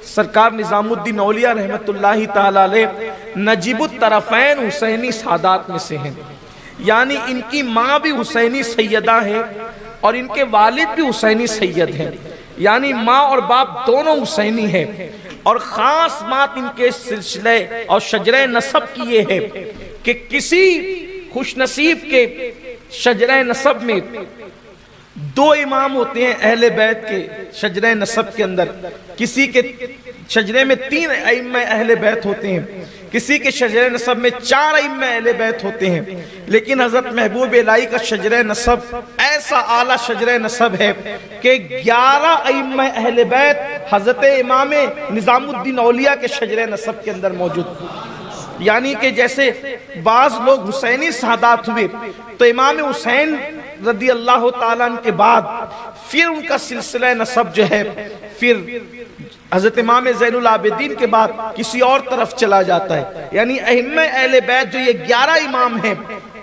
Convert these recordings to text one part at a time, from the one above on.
سرکار نظام الدین اولیاء رحمت اللہ تعالی علیہ نجیب الطرفین حسینی سادات میں سے ہیں، یعنی ان کی ماں بھی حسینی سیدہ ہے اور ان کے والد بھی حسینی سید ہیں، یعنی ماں اور باپ دونوں حسینی ہیں۔ اور خاص بات ان کے سلسلے اور شجرہ نسب کی یہ ہے کہ کسی خوش نصیب کے شجرہ نسب میں دو امام ہوتے ہیں اہل بیت کے شجرہ نسب کے اندر، کسی کے شجرے میں 3 ائمہ اہل بیت ہوتے ہیں، کسی کے شجرہ نسب میں 4 ائمہ اہل بیت ہوتے ہیں، لیکن حضرت محبوب الہی کا شجرہ نسب ایسا اعلیٰ شجرہ نسب ہے کہ 11 ائمہ اہل بیت حضرت امام نظام الدین اولیاء کے شجرہ نسب کے اندر موجود، یعنی کہ جیسے بعض لوگ حسینی سادات ہوئے تو امام حسین رضی اللہ تعالیٰ عنہ کے بعد پھر ان کا سلسلہ نسب جو ہے پھر حضرت امام زین العابدین کے بعد کسی اور طرف چلا جاتا ہے، یعنی ائمہ اہل بیت جو یہ 11 امام ہیں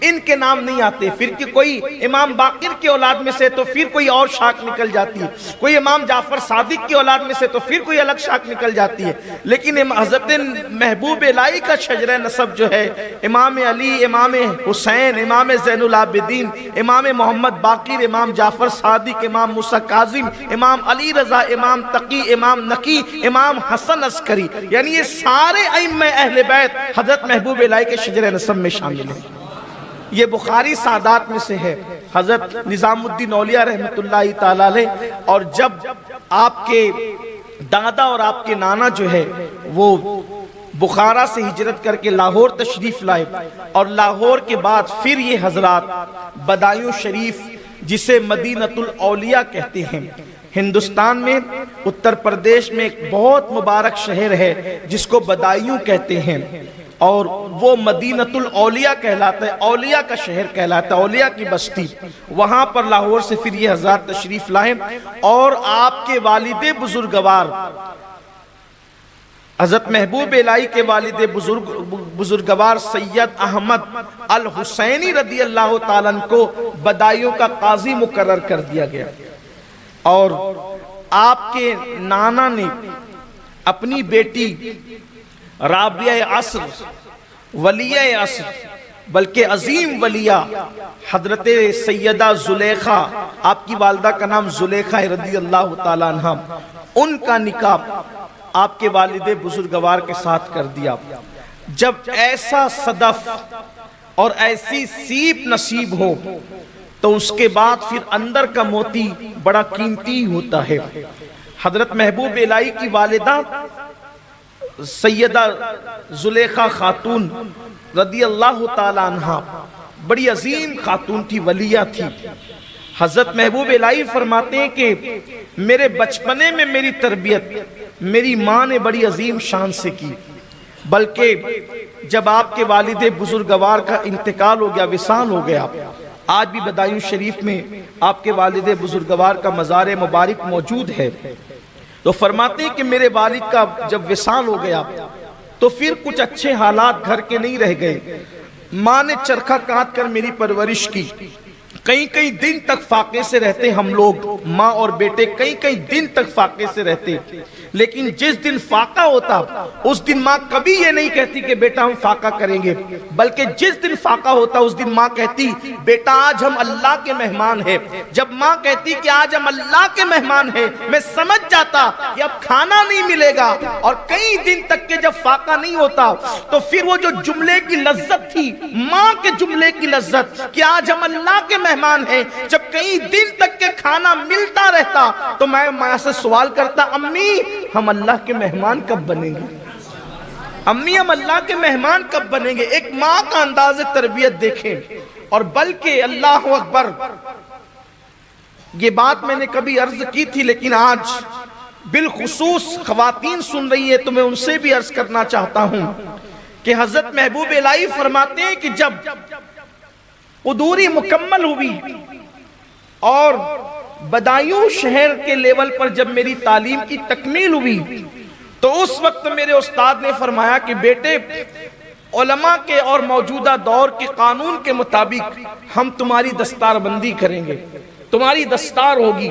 ان کے نام نہیں آتے، پھر کہ کوئی امام باقر کی اولاد میں سے تو پھر کوئی اور شاخ نکل جاتی ہے، کوئی امام جعفر صادق کی اولاد میں سے تو پھر کوئی الگ شاخ نکل جاتی ہے، لیکن حضرت محبوب الہی کا شجرہ نسب جو ہے امام علی، امام حسین، امام زین العابدین، امام محمد باقر، امام جعفر صادق، امام موسیٰ کاظم، امام علی رضا، امام تقی، امام نقی، امام حسن عسکری، یعنی یہ سارے ائمہ اہل بیت حضرت محبوب الہی کے شجرہ نسب میں شامل ہیں۔ یہ بخاری سادات میں سے ہے، حضرت نظام الدین اولیاء رحمت اللہ تعالی علیہ، اور جب آپ کے دادا اور آپ کے نانا جو ہے وہ بخارا سے ہجرت کر کے لاہور تشریف لائے، اور لاہور کے بعد پھر یہ حضرات بدایوں شریف جسے مدینۃ الاولیاء کہتے ہیں، ہندوستان میں اتر پردیش میں ایک بہت مبارک شہر ہے جس کو بدایوں کہتے ہیں، اور وہ مدینۃ الاولیاء کہلاتا ہے، اولیاء کا شہر کہلاتا ہے، اولیاء کی بستی، وہاں پر لاہور سے پھر یہ حضرات تشریف لائے، اور آپ کے والد بزرگوار حضرت محبوب الہی کے والد بزرگوار سید احمد الحسینی رضی اللہ تعالیٰ عنہ کو بدایوں کا قاضی مقرر کر دیا گیا، اور آپ کے نانا نے اپنی بیٹی رابعہ عصر، ولیہ عصر، بلکہ عظیم ولیہ حضرت سیدہ زلیخا، آپ کی والدہ کا نام زلیخا رضی اللہ تعالیٰ عنہ، ان کا نکاح آپ کے والد بزرگوار کے ساتھ کر دیا۔ جب ایسا صدف اور ایسی سیپ نصیب ہو تو اس کے بعد پھر اندر کا موتی بڑا قیمتی ہوتا ہے۔ حضرت محبوب الہی کی والدہ سیدہ زلیخا خاتون رضی اللہ تعالی عنہ بڑی عظیم خاتون تھی، ولیہ تھی۔ حضرت محبوب الہی فرماتے ہیں کہ میرے بچپنے میں میری تربیت میری ماں نے بڑی عظیم شان سے کی، بلکہ جب آپ کے والد بزرگوار کا انتقال ہو گیا، وصال ہو گیا، آج بھی بدایوں شریف میں آپ کے والد بزرگوار کا مزار مبارک موجود ہے، تو فرماتے ہیں کہ میرے والد کا جب وصال ہو گیا تو پھر کچھ اچھے حالات گھر کے نہیں رہ گئے، ماں نے چرخہ کاٹ کر میری پرورش کی، کئی دن تک فاقے سے رہتے ہم لوگ، ماں اور بیٹے کئی دن تک فاقے سے رہتے، لیکن جس دن فاقہ ہوتا اس دن ماں کبھی یہ نہیں کہتی کہ بیٹا ہم فاقہ کریں گے، بلکہ جس دن فاقہ ہوتا اس دن ماں کہتی بیٹا آج ہم اللہ کے مہمان ہیں۔ جب ماں کہتی کہ آج ہم اللہ کے مہمان ہیں، میں سمجھ جاتا کہ اب کھانا نہیں ملے گا، اور کئی دن تک کے جب فاقہ نہیں ہوتا تو پھر وہ جو جملے کی لذت تھی، ماں کے جملے کی لذت کہ آج ہم اللہ کے مہمان ہیں، جب کئی دن تک کے کھانا ملتا رہتا تو میں ماں سے سوال کرتا امی ہم اللہ کے مہمان کب بنیں گے، امی ہم اللہ کے مہمان کب بنیں گے۔ ایک ماں کا انداز تربیت دیکھیں، اور بلکہ اللہ اکبر، یہ بات میں نے کبھی عرض کی تھی لیکن آج بالخصوص خواتین سن رہی ہے تو میں ان سے بھی عرض کرنا چاہتا ہوں کہ حضرت محبوب الہی فرماتے ہیں کہ جب قدوری مکمل ہوئی اور بدایوں شہر کے لیول پر جب میری تعلیم کی تکمیل ہوئی تو اس وقت میرے استاد نے فرمایا کہ بیٹے علماء کے اور موجودہ دور کے قانون کے مطابق ہم تمہاری دستار بندی کریں گے، تمہاری دستار ہوگی،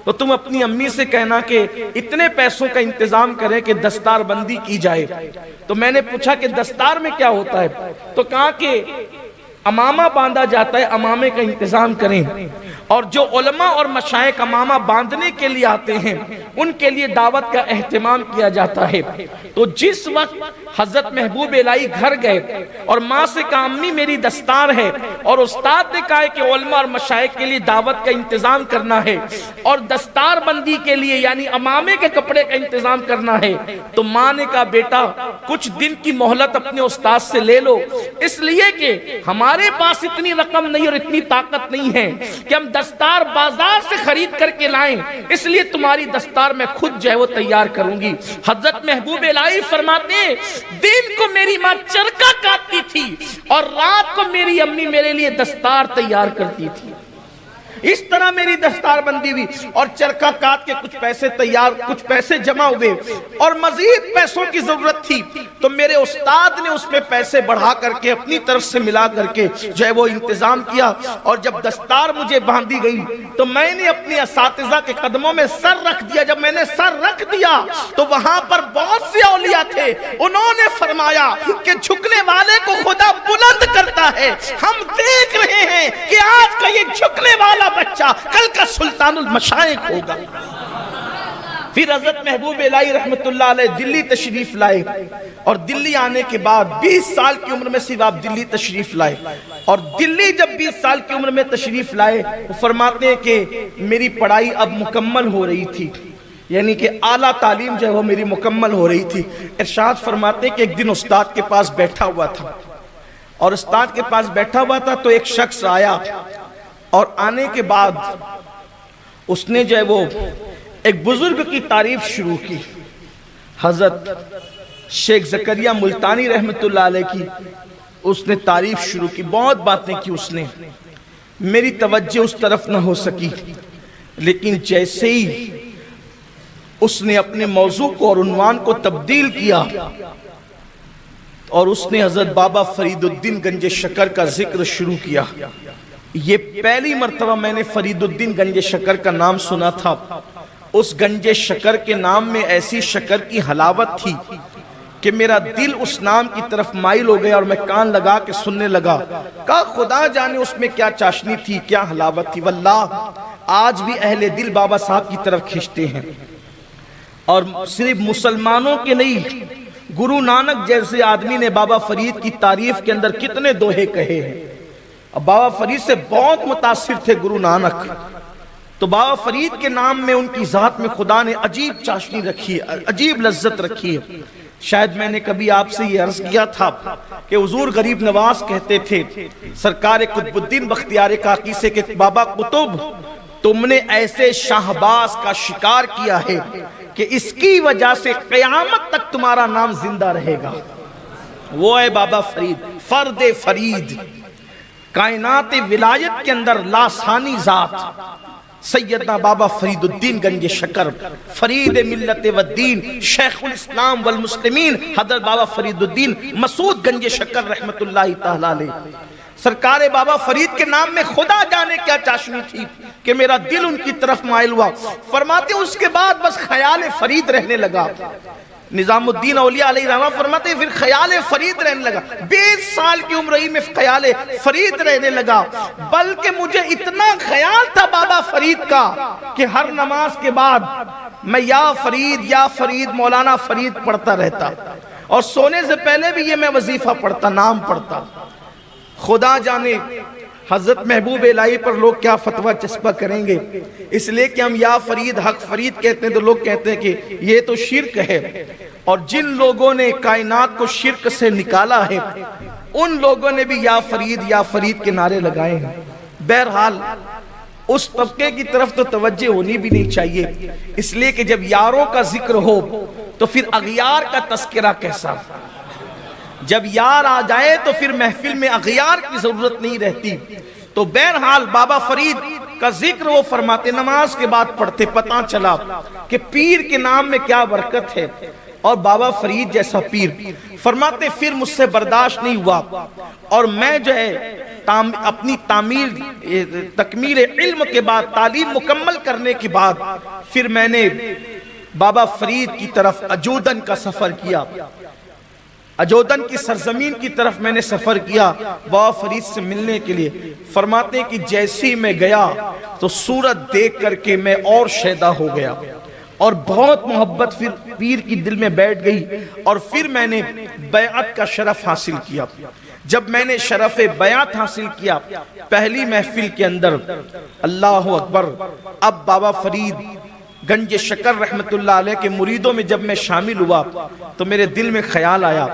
تو تم اپنی امی سے کہنا کہ اتنے پیسوں کا انتظام کریں کہ دستار بندی کی جائے۔ تو میں نے پوچھا کہ دستار میں کیا ہوتا ہے؟ تو کہا کہ امامہ باندھا جاتا ہے، امامے کا انتظام کریں، اور جو علماء اور مشائخ امامہ باندھنے کے لیے آتے ہیں ان کے لیے دعوت کا اہتمام کیا جاتا ہے۔ تو جس وقت حضرت محبوب الہی گھر گئے اور ماں سے کہا امی میری دستار ہے، اور استاد نے کہا کہ علماء اور مشائخ کے لیے دعوت کا انتظام کرنا ہے اور دستار بندی کے لیے یعنی امامے کے کپڑے کا انتظام کرنا ہے، تو ماں نے کہا بیٹا کچھ دن کی مہلت اپنے استاد سے لے لو، اس لیے کہ ہمارے پاس اتنی رقم نہیں اور اتنی طاقت نہیں ہے کہ ہم دستار بازار سے خرید کر کے لائیں، اس لیے تمہاری دستار میں خود جو ہے وہ تیار کروں گی۔ حضرت محبوب الہی فرماتے ہیں دن کو میری ماں چرکا کاٹتی تھی اور رات کو میری امی میرے لیے دستار تیار کرتی تھی۔ اس طرح میری دستار بندی ہوئی اور چرکا کاٹ کے کچھ پیسے تیار، کچھ پیسے جمع ہوئے اور مزید پیسوں کی ضرورت تھی، تو میرے استاد نے اس میں پیسے بڑھا کر کے اپنی طرف سے ملا کر کے جو ہے وہ انتظام کیا، اور جب دستار مجھے باندھی گئی تو میں نے اپنے اساتذہ کے قدموں میں سر رکھ دیا۔ جب میں نے سر رکھ دیا تو وہاں پر بہت سے اولیاء تھے، انہوں نے فرمایا کہ جھکنے والے کو خدا بلند کرتا ہے، ہم دیکھ رہے ہیں کہ آج کا یہ جھکنے والا بچہ کل کا سلطان المشائخ ہوگا۔ پھر حضرت محبوب الہی رحمت اللہ علیہ دلی تشریف لائے، اور دلی آنے کے بعد 20 سال کی عمر میں صرف آپ دلی تشریف لائے، اور دلی جب 20 سال کی عمر میں تشریف لائے وہ فرماتے ہیں کہ میری پڑھائی اب مکمل ہو رہی تھی، یعنی کہ اعلیٰ تعلیم جو ہے وہ میری مکمل ہو رہی تھی۔ ارشاد فرماتے ہیں کہ ایک دن استاد کے پاس بیٹھا ہوا تھا، اور استاد کے پاس بیٹھا ہوا تھا تو ایک شخص آیا، اور آنے کے بعد اس نے جو ہے وہ ایک بزرگ کی تعریف شروع کی، حضرت شیخ زکریا ملتانی رحمت اللہ علیہ کی اس نے تعریف شروع کی، بہت باتیں کی اس نے، میری توجہ اس طرف نہ ہو سکی، لیکن جیسے ہی اس نے اپنے موضوع کو اور عنوان کو تبدیل کیا اور اس نے حضرت بابا فرید الدین گنج شکر کا ذکر شروع کیا۔ یہ پہلی مرتبہ میں نے فرید الدین گنج شکر کا نام سنا تھا، اس گنج شکر کے نام میں ایسی شکر کی حلاوت تھی کہ میرا دل اس نام کی طرف مائل ہو گیا اور میں کان لگا کے سننے لگا، کہا خدا جانے اس میں کیا چاشنی تھی، کیا حلاوت تھی۔ واللہ آج بھی اہل دل بابا صاحب کی طرف کھینچتے ہیں، اور صرف مسلمانوں کے نہیں، گرو نانک جیسے آدمی نے بابا فرید کی تعریف کے اندر کتنے دوہے کہے ہیں، اور بابا فرید سے بہت متاثر تھے گرو نانک، تو بابا فرید کے نام میں ان کی ذات میں خدا نے عجیب چاشنی رکھی ہے، عجیب لذت رکھی ہے۔ شاید میں نے کبھی آپ سے یہ عرض کیا تھا کہ حضور غریب نواز کہتے تھے سرکار قطب الدین بختیار کاکی سے کہ بابا قطب تم نے ایسے شاہباز کا شکار کیا ہے کہ اس کی وجہ سے قیامت تک تمہارا نام زندہ رہے گا۔ وہ ہے بابا فرید، فرد فرید، کائنات ولایت کے اندر لاسانی ذات، سیدنا بابا فرید الدین گنج شکر، فرید ملت والدین، شیخ الاسلام والمسلمین، حضرت بابا فرید الدین مسعود گنج شکر رحمت اللہ تعالیٰ علیہ۔ سرکار بابا فرید کے نام میں خدا جانے کیا چاشنی تھی کہ میرا دل ان کی طرف مائل ہوا۔ فرماتے اس کے بعد بس خیال فرید رہنے لگا۔ نظام الدین اولیاء علیہ رحمہ فرماتے ہیں پھر خیال فرید رہنے لگا، 20 سال کی عمر ہی میں خیال فرید رہنے لگا، بلکہ مجھے اتنا خیال تھا بابا فرید کا کہ ہر نماز کے بعد میں یا فرید مولانا فرید پڑھتا رہتا، اور سونے سے پہلے بھی یہ میں وظیفہ پڑھتا، نام پڑھتا۔ خدا جانے حضرت محبوب الہی پر لوگ کیا فتویٰ چسپا کریں گے، اس لیے کہ ہم یا فرید حق فرید کہتے ہیں تو لوگ کہتے ہیں کہ یہ تو شرک ہے، اور جن لوگوں نے کائنات کو شرک سے نکالا ہے ان لوگوں نے بھی یا فرید کے نعرے لگائے ہیں۔ بہرحال اس طبقے کی طرف تو توجہ ہونی بھی نہیں چاہیے، اس لیے کہ جب یاروں کا ذکر ہو تو پھر اغیار کا تذکرہ کیسا، جب یار آ جائے تو پھر محفل میں اغیار کی ضرورت نہیں رہتی۔ تو بہرحال بابا فرید کا ذکر وہ فرماتے، نماز کے بعد پڑھتے، پتہ چلا کہ پیر کے نام میں کیا برکت ہے، اور بابا فرید جیسا پیر۔ فرماتے پھر مجھ سے برداشت نہیں ہوا، اور میں جو ہے اپنی تکمیل علم کے بعد، تعلیم مکمل کرنے کے بعد، پھر میں نے بابا فرید کی طرف اجودن کا سفر کیا، اجودن کی سرزمین کی طرف میں نے سفر کیا بابا فرید سے ملنے کے لیے۔ فرماتے ہیں کہ جیسی میں گیا تو صورت دیکھ کر کے میں اور شیدا ہو گیا، اور بہت محبت پھر پیر کی دل میں بیٹھ گئی، اور پھر میں نے بیعت کا شرف حاصل کیا۔ جب میں نے شرف بیعت حاصل کیا پہلی محفل کے اندر، اللہ اکبر، اب بابا فرید گنج شکر رحمت اللہ علیہ کے مریدوں میں جب میں شامل ہوا تو میرے دل میں خیال آیا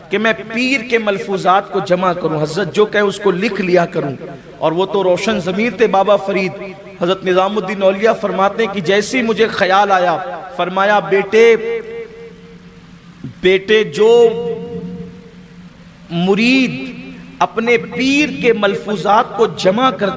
کہ میں پیر کے ملفوظات کو جمع کروں، حضرت جو کہے اس کو لکھ لیا کروں، اور وہ تو روشن ضمیر تھے بابا فرید۔ حضرت نظام الدین اولیاء فرماتے ہیں کہ جیسے مجھے خیال آیا، فرمایا بیٹے جو مرید اپنے پیر کے ملفوظات کو جمع کر